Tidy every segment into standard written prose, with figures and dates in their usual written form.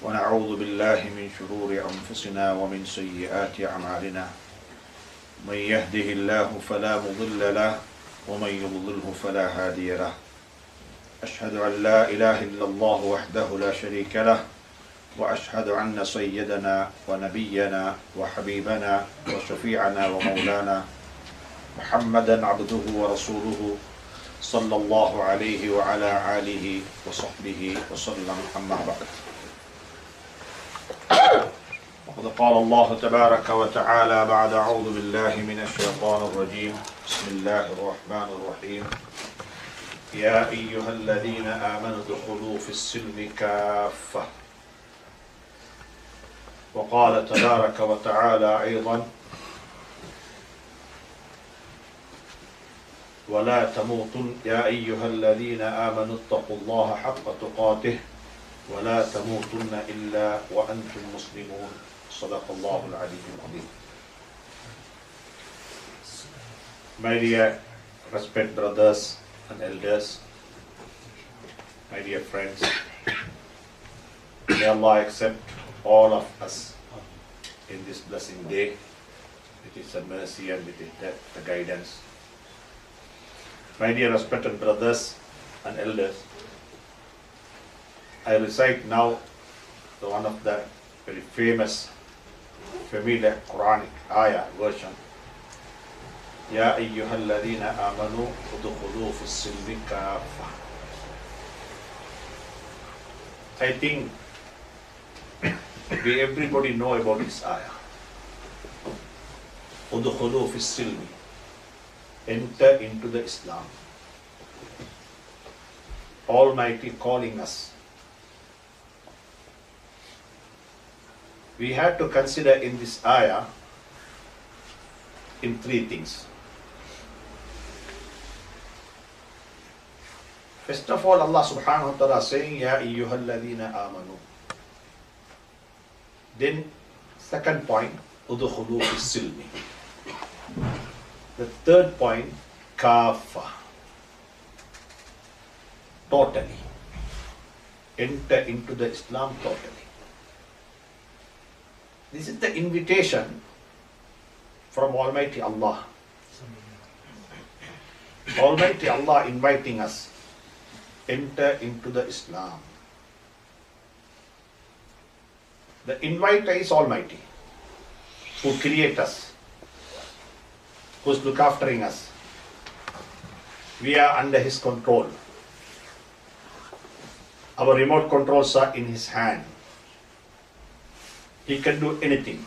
ونعوذ بالله من شرور أنفسنا ومن سيئات أعمالنا من يهده الله فلا مضل له ومن يضلله فلا هادي له أشهد أن لا إله إلا الله وحده لا شريك له وأشهد أن سيدنا ونبينا وحبيبنا وشفيعنا ومولانا محمدا عبده ورسوله صلى الله عليه وعلى آله وصحبه وسلم أما بعد. وقد قال الله تبارك وتعالى بعد أعوذ بالله من الشيطان الرجيم بسم الله الرحمن الرحيم يا أيها الذين آمنوا ادخلوا في السلم كافة. وقال تبارك وتعالى أيضا ولا تموتن يا أيها الذين آمنوا اتقوا الله حق تقاته ولا تموتن إلا وأنتم مسلمون. صدق الله العلي العظيم. My dear respected brothers and elders, my dear friends, may Allah accept all of us in this blessing day with His mercy and with His the guidance. My dear respected brothers and elders, I recite now one of the very famous, familiar Quranic ayah version. يا أيها الذين آمنوا ادخلوا في السلم كافة. I think everybody know about this ayah. ادخلوا في السلم. Enter into the Islam. Almighty calling us. We have to consider in this ayah in three things. First of all, Allah subhanahu wa ta'ala saying, Ya ayyuhalladhina amanu. Then, second point, udkhulu fis silmi. The third point, kafa. Totally. Enter into the Islam totally. This is the invitation from Almighty Allah. Almighty Allah inviting us, enter into the Islam. The inviter is Almighty, who created us, who is look aftering us. We are under His control. Our remote controls are in His hand. He can do anything.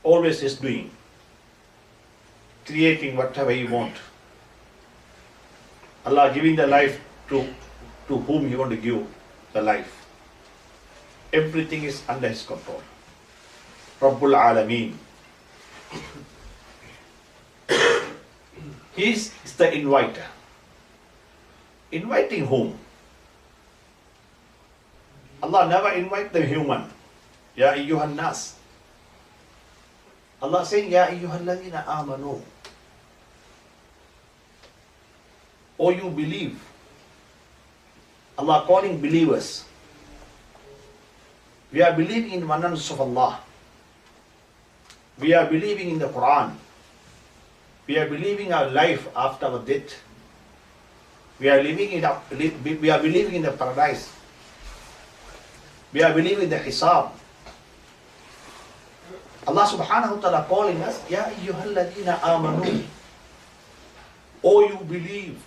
Always is doing, creating whatever He wants. Allah giving the life to whom He want to give the life. Everything is under His control. Rabbul Alameen. He is the inviter. Inviting whom? Allah never invite the human. Ya ayyuhan nas. Allah saying, Ya ayyuhalladhina amanu. Or you believe. Allah calling believers. We are believing in oneness of Allah. We are believing in the Quran. We are believing our life after our death. We are believing in the paradise. We are believing in the hisab. Allah subhanahu wa ta'ala calling us, Ya ayyuhalladhina amanu. Oh, you believe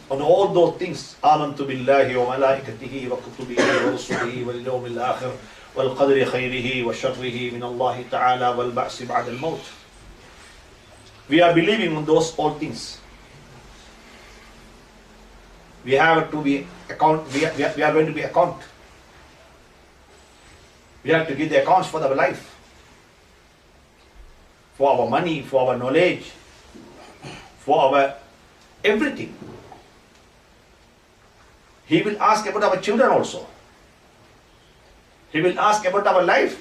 on all those things. Amantu billahi wa malaikatihi wa kutubihi wa rusulihi wal yawmil akhir wal qadri khayrihi wa sharrihi min Allah ta'ala wal ba'si ba'da al maut. We are believing on those all things. We have to be account. We are going to be account. We have to give the accounts for our life, for our money, for our knowledge, for our everything. He will ask about our children also. He will ask about our life,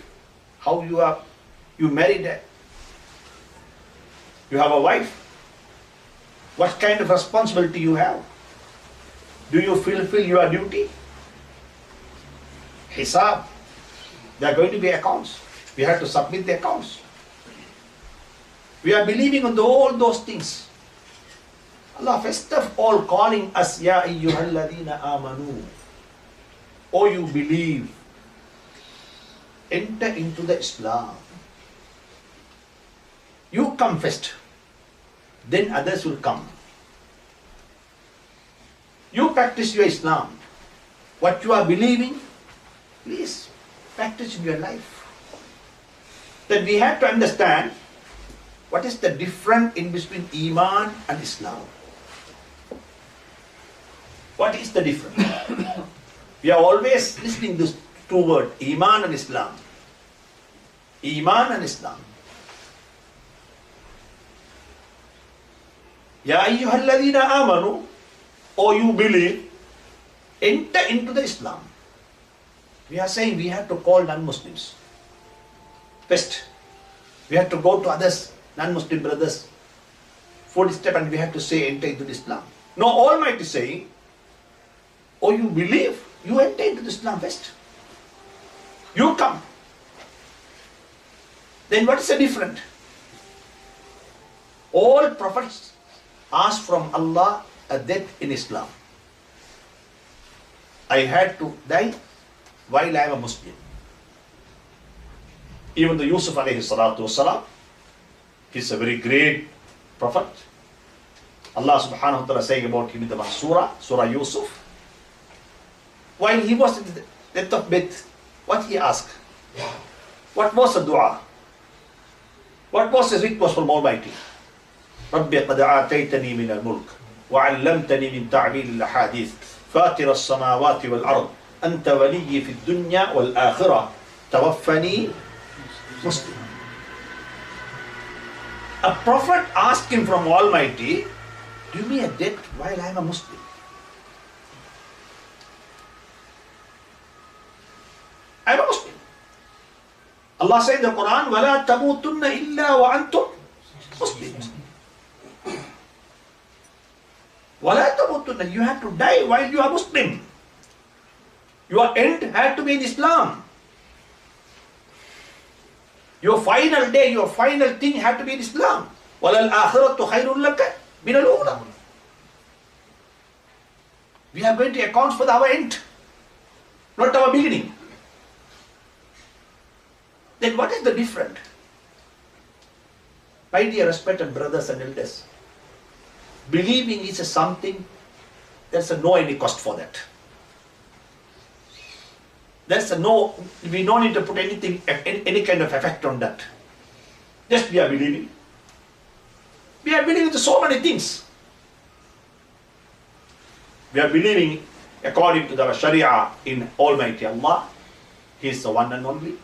how you married, you have a wife, what kind of responsibility you have. Do you fulfill your duty? Hisab. There are going to be accounts. We have to submit the accounts. We are believing on all those things. Allah first of all calling us, Ya ayyuhalladhina amanu. Oh, you believe. Enter into the Islam. You come first. Then others will come. You practice your Islam. What you are believing, please practice in your life. Then we have to understand what is the difference in between Iman and Islam. What is the difference? We are always listening to these two words, Iman and Islam. Iman and Islam. Ya ayyuhalladhina amanu, or you believe, enter into the Islam. We are saying we have to call non-Muslims. First, we have to go to others, non-Muslim brothers, footstep, and we have to say enter into Islam. No, Almighty saying, oh, you believe, you enter into Islam first. You come. Then what is the difference? All prophets ask from Allah a death in Islam. I had to die while I am a Muslim. Even the Yoosuf alayhi salatu wasalam, he's a very great prophet. Allah subhanahu wa ta'ala saying about him in the Surah Yoosuf. While he was in the death of death, what he asked? What was the dua? What was his request from Almighty? رَبِّ قَدْ آتَيْتَنِي مِنَ الْمُلْكِ وَعَلَّمْتَنِي مِنْ تَعْوِيلِ الْأَحَادِيثِ فَاطِرَ السَّمَاوَاتِ وَالْأَرْضِ أَنْتَ وَلِيِّي فِي الدُّنْيَا وَالْآخِرَةِ تَوَفَّنِي Muslim. A prophet asked him from Almighty, give me a death while I am a Muslim. I am a Muslim. Allah said in the Quran, وَلَا تَمُوتُنَّ إِلَّا وَأَنْتُمْ Muslims. وَلَا تَمُوتُنَّ, you have to die while you are Muslim. Your end had to be in Islam. Your final day, your final thing had to be in Islam. وَلَلْآخِرَةُ خَيْرٌ لَكَ مِنَ الْأُولَى. We are going to account for our end, not our beginning. Then what is the difference? My dear respected brothers and elders, believing is something, there's no any cost for that. We don't need to put anything, any kind of effect on that. Just we are believing. We are believing to so many things. We are believing according to the Sharia in Almighty Allah. He is the one and only.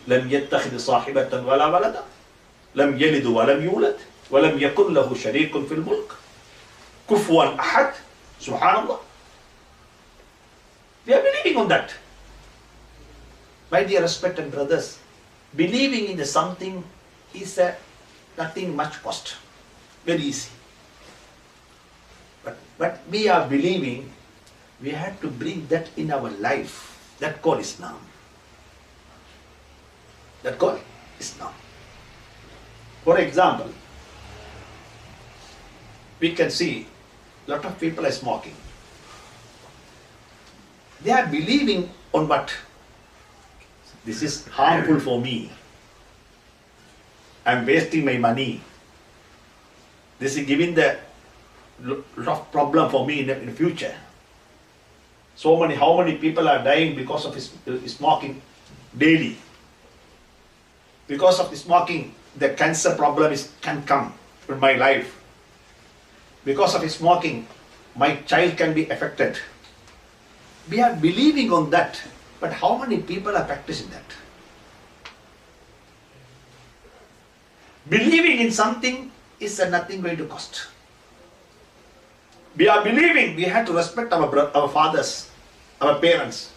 لم يتخذ صاحبة ولا ولدا لم يلد ولم يولد ولم يكن له شريك في الملك كفوا أحد. Subhanallah. We are believing on that. My dear respected brothers, believing in something is nothing much cost. Very easy. But we are believing, we have to bring that in our life. That called Islam. That called Islam. For example, we can see a lot of people are smoking. They are believing on what? This is harmful for me. I am wasting my money. This is giving the lot of problem for me in the future. How many people are dying because of smoking daily? Because of the smoking, the cancer problem can come in my life. Because of smoking, my child can be affected. We are believing on that, but how many people are practicing that? Believing in something is nothing going to cost. We are believing we have to respect our fathers, our parents.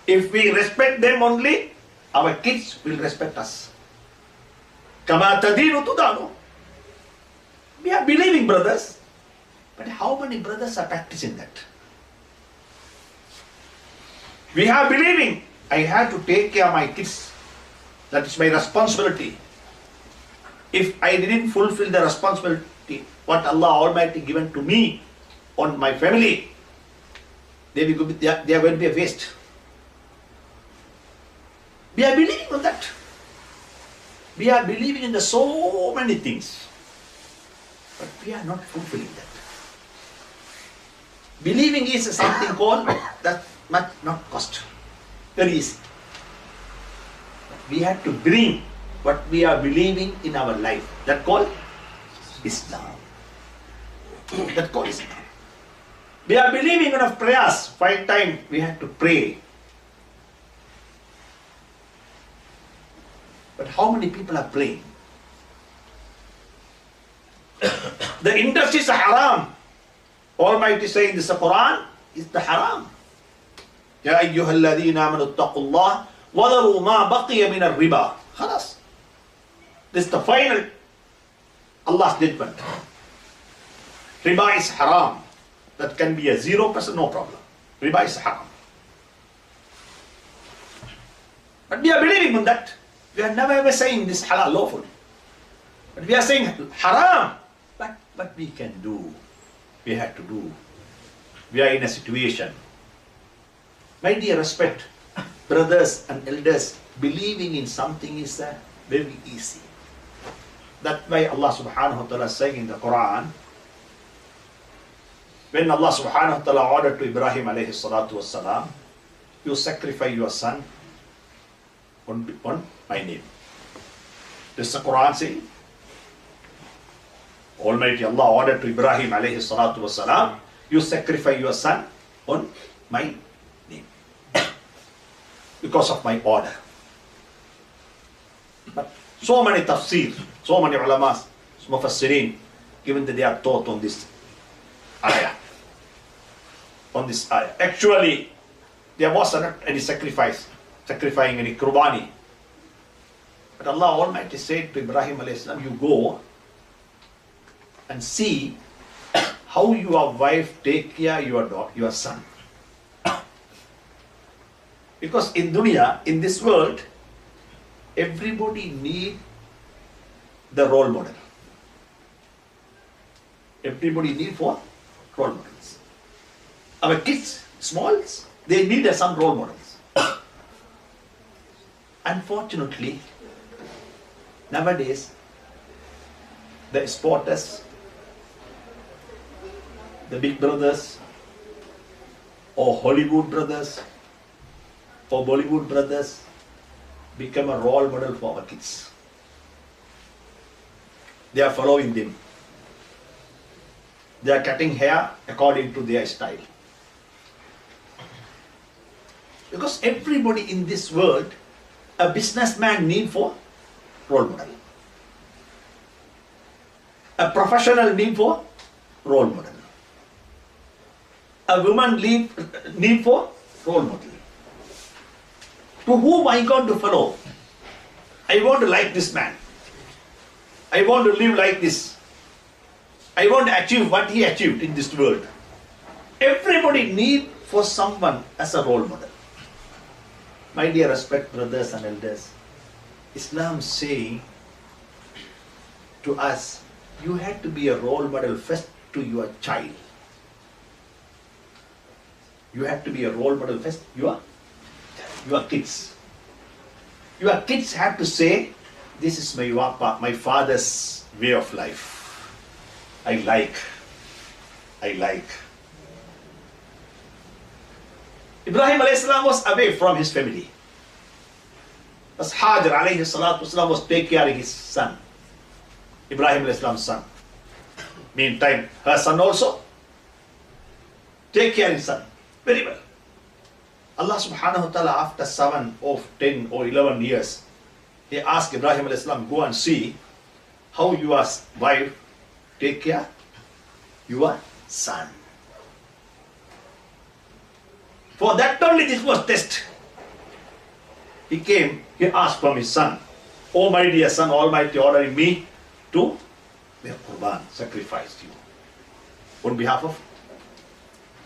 If we respect them only, our kids will respect us. Kama tadinu tudanu. We are believing, brothers. But how many brothers are practicing that? We are believing, I have to take care of my kids. That is my responsibility. If I didn't fulfill the responsibility, what Allah Almighty given to me on my family, they are going to be a waste. We are believing on that. We are believing in the so many things, but we are not fulfilling that. Believing is something called that much not cost. Very easy. We have to bring what we are believing in our life. That called Islam. That called Islam. We are believing in prayers. 5 times we have to pray. But how many people are praying? The industry is haram. Almighty saying this Quran is the haram. Ya ayyuhalladhina amanu ittaqullah wa dharu ma baqiya min ar-riba. Khalas. This is the final Allah's judgment. Riba is haram. That can be a 0%, no problem. Riba is haram. But we are believing on that. We are never ever saying this halal lawful. But we are saying haram. But we can do. We have to do. We are in a situation. My dear respect, brothers and elders, believing in something is very easy. That's why Allah subhanahu wa ta'ala is saying in the Quran, when Allah subhanahu wa ta'ala ordered to Ibrahim alayhi salatu wassalam, you sacrifice your son on my name. This is the Quran saying. Almighty Allah ordered to Ibrahim alayhi salatu wassalam, you sacrifice your son on my name. Because of my order. But so many tafsir, so many ulamas, mufassirin, given that they are taught on this ayah. On this ayah. Actually, there was not any sacrificing any qurbani. But Allah Almighty said to Ibrahim alayhi salam, you go and see how your wife take care of your son. Because in dunya, in this world, everybody need the role model. Everybody need for role models. Our kids, smalls, they need some role models. Unfortunately, nowadays, the sporters, the big brothers, or Hollywood brothers, or Bollywood brothers, become a role model for our kids. They are following them. They are cutting hair according to their style. Because everybody in this world, a businessman need for role model. A professional need for role model. A woman need for role model. To whom I going to follow? I want to like this man. I want to live like this. I want to achieve what he achieved in this world. Everybody need for someone as a role model. My dear respect brothers and elders, Islam saying to us, you have to be a role model first to your child. You have to be a role model first to your kids. Your kids have to say, this is my father's way of life. I like. Ibrahim alayhi salam was away from his family. As Hajar alayhi salatu wasalam was taking care of his son. Ibrahim alayhi salam's son. Meantime, her son also take care of his son. Very well. Allah subhanahu wa ta'ala after 7 or 10 or 11 years, he asked Ibrahim alayhi salam, go and see how your wife take care your son. For that only this was test. He came, he asked from his son, oh my dear son, Almighty ordering me to be a Qurban, sacrifice you. on behalf of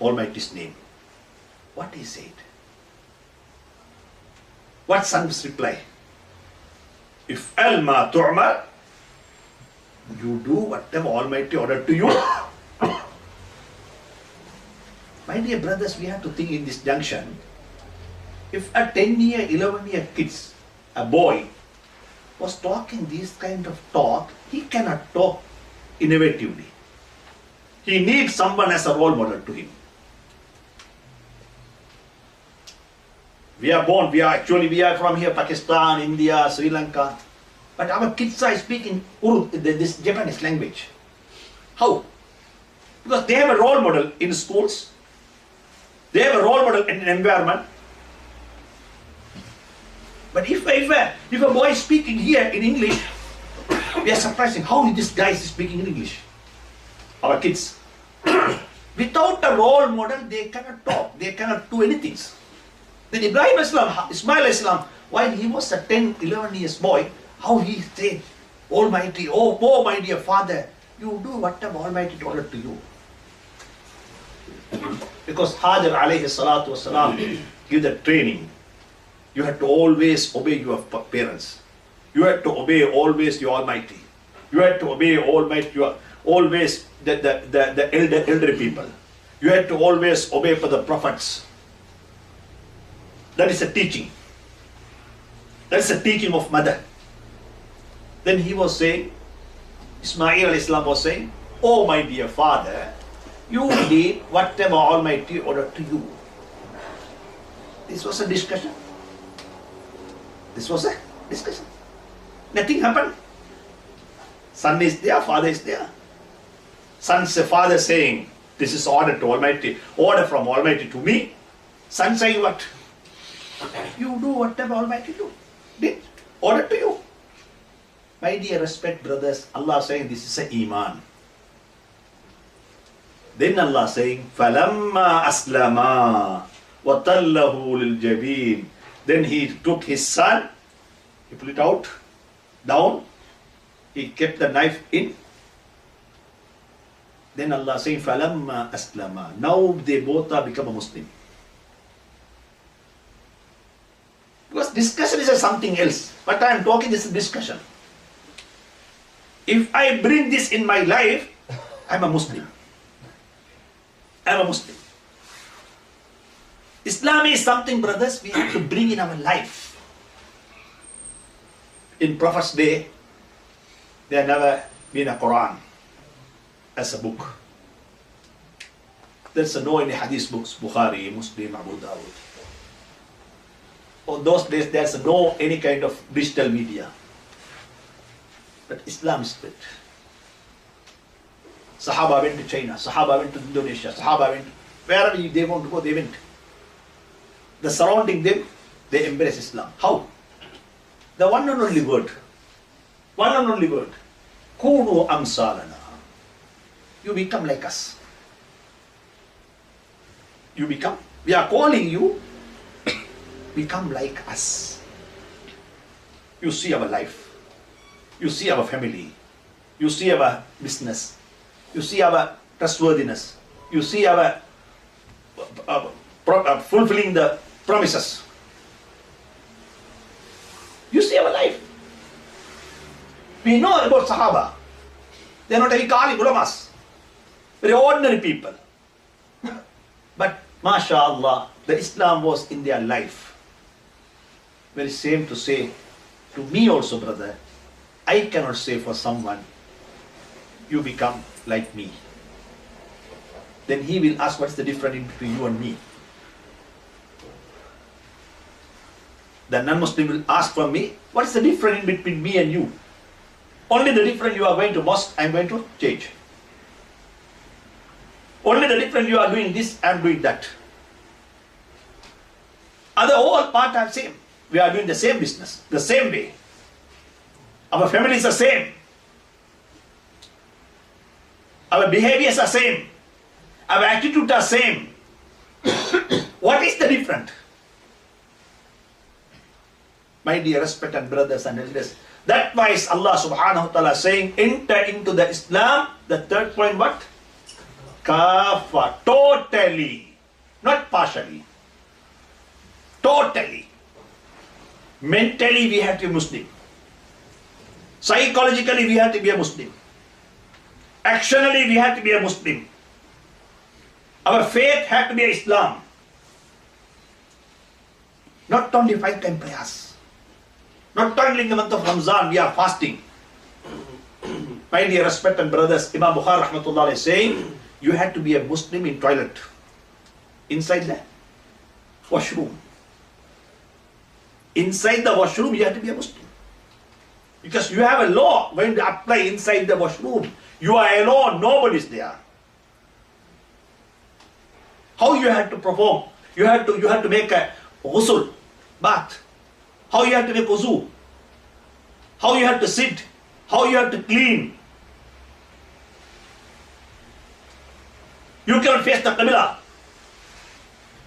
Almighty's name. What he said? What son's reply? If al-ma tu'mar, you do whatever Almighty ordered to you. My dear brothers, we have to think in this junction. If a 10-year, 11-year kids, a boy, was talking this kind of talk, he cannot talk innovatively. He needs someone as a role model to him. We are from here, Pakistan, India, Sri Lanka. But our kids are speaking Urdu, this Japanese language. How? Because they have a role model in schools. They have a role model in an environment. But if a boy is speaking here in English, we are surprising how this guy is speaking in English. Our kids. Without a role model, they cannot talk. They cannot do anything. Then Ismail Islam, while he was a 10, 11 years boy, how he said, Almighty, oh my dear father, you do whatever Almighty ordered to you. Because Hajar alayhi salatu wasalam give the training. You have to always obey your parents. You have to obey always your Almighty. You have to obey always the elder people. You have to always obey for the prophets. That is a teaching. That is a teaching of mother. Then he was saying, Ismail Islam was saying, oh my dear father, you did whatever Almighty ordered to you. This was a discussion. This was a discussion. Nothing happened. Son is there, father is there. Father saying, this is order to Almighty, order from Almighty to me. Son saying what? You do whatever Almighty did. Order to you. My dear respect brothers, Allah saying this is a iman. Then Allah saying, فَلَمَّا أَسْلَمَا وَطَلَّهُ لِلْجَبِينِ. Then he took his son, he pulled it out, down, he kept the knife in. Then Allah saying, فَلَمَّا أَسْلَمَا. Now they both are become a Muslim. Because discussion is something else. What I am talking is a discussion. If I bring this in my life, I am a Muslim. I am a Muslim. Islam is something, brothers, we have to bring in our life. In Prophet's day, there never been a Quran as a book. There's no any hadith books, Bukhari, Muslim, Abu Dawud. On those days, there's no any kind of digital media. But Islam is spread. Sahaba went to China, Sahaba went to Indonesia, Sahaba went, wherever they want to go, they went. The surrounding them, they embrace Islam. How? The one and only word. One and only word. Kunu amsalana. You become like us. You become, we are calling you, become like us. You see our life. You see our family. You see our business. You see our trustworthiness. You see our fulfilling the promises. You see our life. We know about Sahaba. They are not any Kali ulamas. Very ordinary people. But MashaAllah, the Islam was in their life. Very same to say to me also, brother, I cannot say for someone, you become like me. Then he will ask, what's the difference between you and me? The non-Muslim will ask from me, what is the difference between me and you? Only the difference you are going to mosque, I am going to church. Only the difference you are doing this, I am doing that. Other all part are same. We are doing the same business, the same way. Our families are same. Our behaviors are same. Our attitudes are same. What is the difference? My dear respected brothers and elders, that's why is Allah subhanahu wa ta'ala saying, enter into the Islam, the third point what? Kafa, totally, not partially. Totally. Mentally we have to be Muslim. Psychologically we have to be a Muslim. Actionally we have to be a Muslim. Our faith has to be Islam. Not only 5-time prayers. Not only in the month of Ramzan we are fasting. My dear respected brothers, Imam Bukhari rahmatullah is saying, you have to be a Muslim in toilet. Inside the washroom. Inside the washroom you have to be a Muslim. Because you have a law going to apply inside the washroom. You are alone, nobody is there. How you have to perform? You have to make a ghusl, bath. How you have to make wuzu? How you have to sit? How you have to clean? You cannot face the Qibla.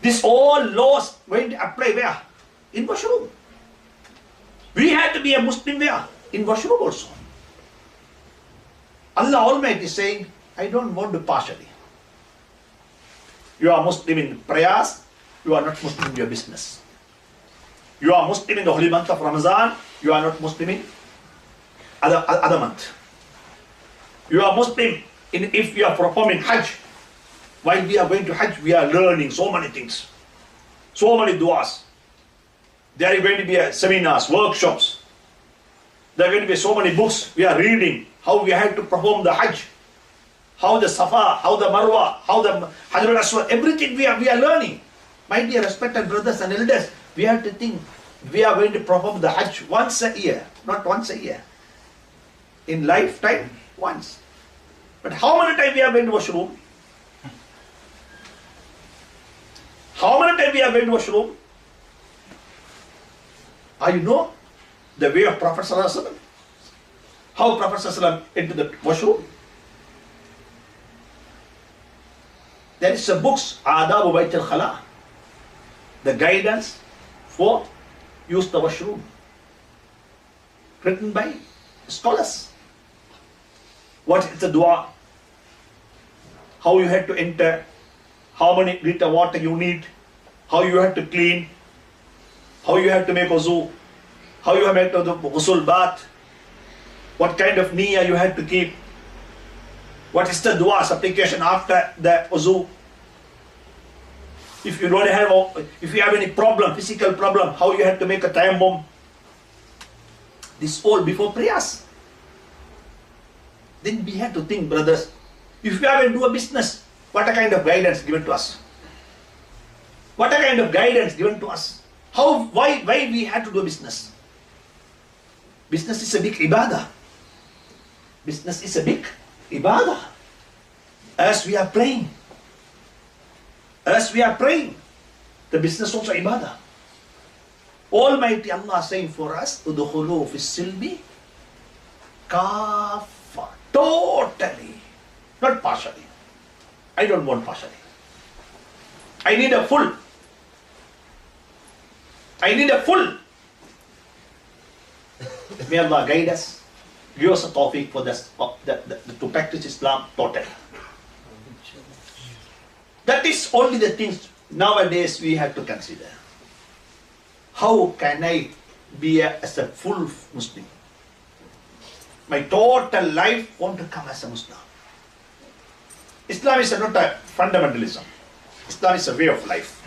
This all laws going to apply where? In washroom. We have to be a Muslim where? In washroom also. Allah Almighty is saying, I don't want to partially. You are Muslim in prayers, you are not Muslim in your business. You are Muslim in the holy month of Ramadan, you are not Muslim in other month. You are Muslim in if you are performing Hajj. While we are going to Hajj, we are learning so many things. So many du'as. There are going to be seminars, workshops. There are going to be so many books we are reading. How we have to perform the Hajj. How the Safa, how the Marwa, how the Hajar al-Aswad. Everything we are learning. My dear respected brothers and elders, we have to think we are going to perform the Hajj once a year. Not once a year. In lifetime, once. But how many times we are going to washroom? How many times we are going to washroom? You know the way of Prophet Sallallahu Alaihi Wasallam? How Prophet Sallallahu Alaihi Wasallam into the washroom? There is a books, Adabu Bayt al-Khala, the guidance for use the washroom, written by scholars. What is the dua? How you have to enter? How many liter water you need? How you have to clean? How you have to make wuzu? How you have to make the ghusl bath? What kind of niyyah you have to keep? What is the dua supplication after the wuzu? If you don't have, if you have any problem, physical problem, how you have to make a tayammum? This all before prayers. Then we have to think, brothers, if we are going to do a business, what a kind of guidance given to us? What a kind of guidance given to us? Why we have to do business? Business is a big ibadah. Business is a big ibadah. As we are praying, the business also ibadah. Almighty Allah saying for us, udkhulu fi silmi kafa, totally, not partially. I don't want partially. I need a full. May Allah guide us, give us a tawfiq for this, to practice Islam totally. That is only the things nowadays we have to consider. How can I be as a full Muslim? My total life want to come as a Muslim. Islam is not a fundamentalism. Islam is a way of life.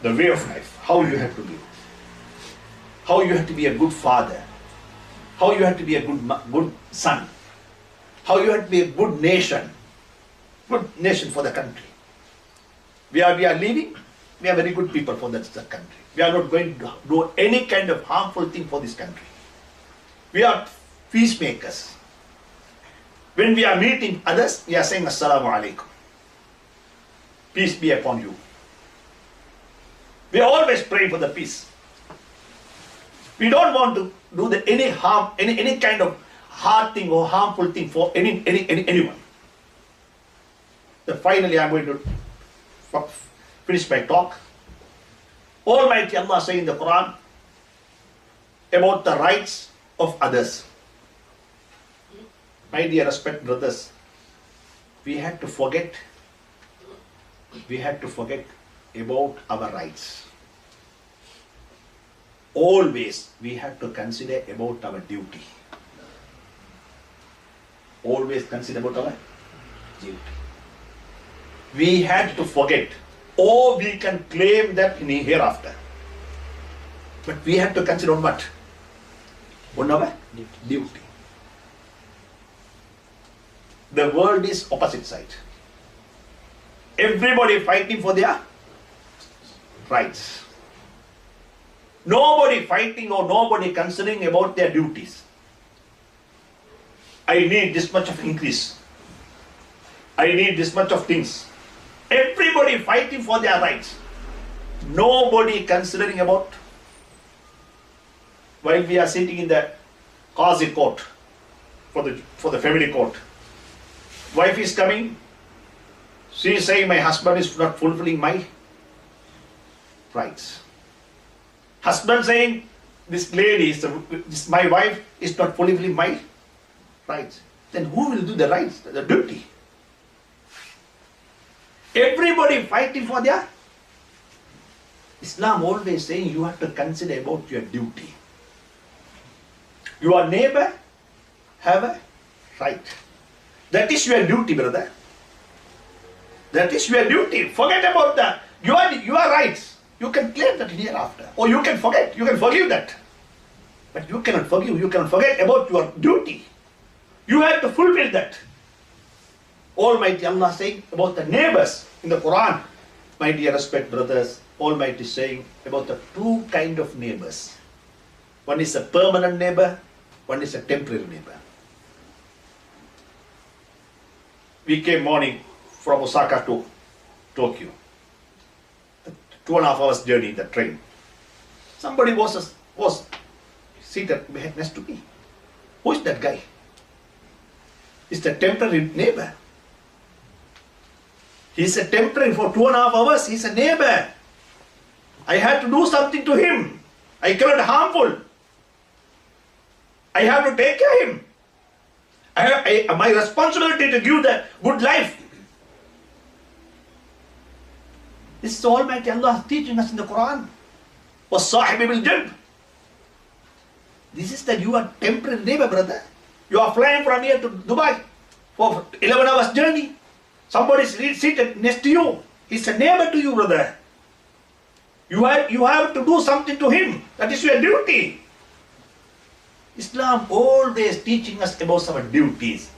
The way of life. How you have to live. How you have to be a good father. How you have to be a good son. How you have to be a good nation. Good nation for the country. We are living, we are very good people for that country. We are not going to do any kind of harmful thing for this country. We are peacemakers. When we are meeting others, we are saying Assalamu alaikum. Peace be upon you. We always pray for the peace. We don't want to do any harm, any kind of hard thing or harmful thing for anyone. Then finally, I'm going to finish my talk. Almighty Allah saying in the Quran about the rights of others. My dear respected brothers, we had to forget about our rights. Always we have to consider about our duty. Always consider about our duty. We had to forget, or we can claim that in hereafter. But we have to consider on what? On our duty. The world is opposite side. Everybody fighting for their rights. Nobody fighting or nobody considering about their duties. I need this much of increase. I need this much of things. Everybody fighting for their rights. Nobody considering about. While we are sitting in the Qazi court, for the family court, wife is coming, she is saying my husband is not fulfilling my rights. Husband saying this lady, my wife is not fulfilling my rights. Then who will do the rights, the duty? Everybody fighting for their. Islam always saying you have to consider about your duty. Your neighbor have a right. That is your duty, brother. That is your duty. Forget about that. Your rights. You can claim that hereafter. Or you can forget. You can forgive that. But you cannot forgive. You cannot forget about your duty. You have to fulfill that. Almighty Allah saying about the neighbors in the Quran. My dear respect brothers, Almighty saying about the two kind of neighbors. One is a permanent neighbor, one is a temporary neighbor. We came morning from Osaka to Tokyo. 2.5 hours journey in the train. Somebody was seated next to me. Who is that guy? It's the temporary neighbor. He's a temporary for 2.5 hours. He's a neighbor. I had to do something to him. I cannot harmful. I have to take care of him. My responsibility to give the good life. This is Almighty Allah teaching us in the Quran. وَالصَّاحِبِ بِالْجَنْبِ. This is that you are temporary neighbor, brother. You are flying from here to Dubai for 11 hours journey. Somebody is seated next to you. He's a neighbor to you, brother. You have to do something to him. That is your duty. Islam always teaching us about our duties.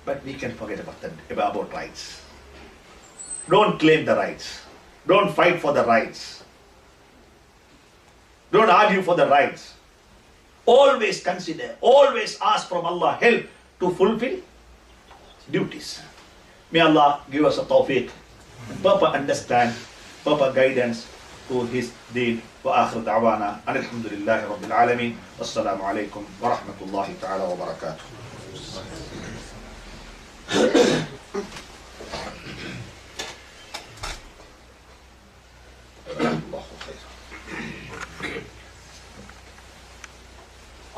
But we can forget about rights. Don't claim the rights. Don't fight for the rights. Don't argue for the rights. Always consider, always ask from Allah help to fulfill duties. May Allah give us a tawfiq, proper understand, proper guidance to His deen. Wa akhir da'wana alhamdulillahi rabbil alamin. Assalamu alaikum wa rahmatullahi ta'ala wa barakatuh.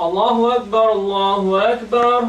Allahu Akbar, Allahu Akbar.